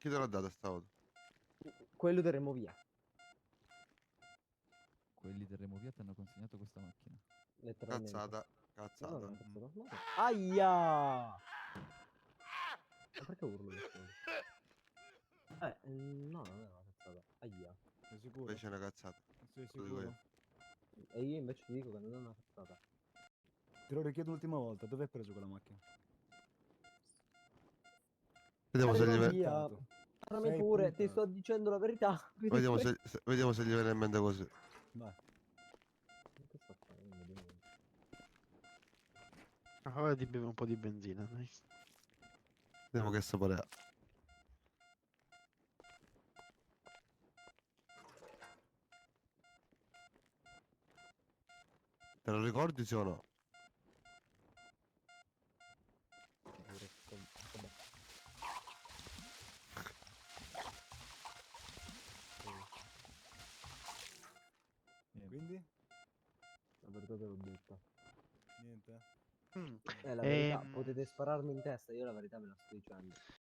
Chi te l'ha data sta auto? Quello terremo via, Quelli del Removia ti hanno consegnato questa macchina. letteralmente. Cazzata, No, cazzata. non è cazzata. No. Aia! Ma perché urlo questo? No, non è una cazzata. Aia. Sei sicuro? Invece è una cazzata. Sei Lo dico sicuro? io. E io invece ti dico che non è una cazzata. Te lo richiedo l'ultima volta, dove hai preso quella macchina? Vediamo se gli Terremo viene. via. Puntato. Parlami Sei pure, ti puntato. sto dicendo la verità. Vediamo vediamo se gli viene in mente così. Vai. Che sta facendo di nuovo? Ora ti bevo un po' di benzina, dai. Vediamo che sapore ha. Te lo ricordi sì o no? Vabbè. Quindi? La verità te l'ho detta. Niente. Mm. La verità, Ehm, potete spararmi in testa, io la verità ve la sto dicendo.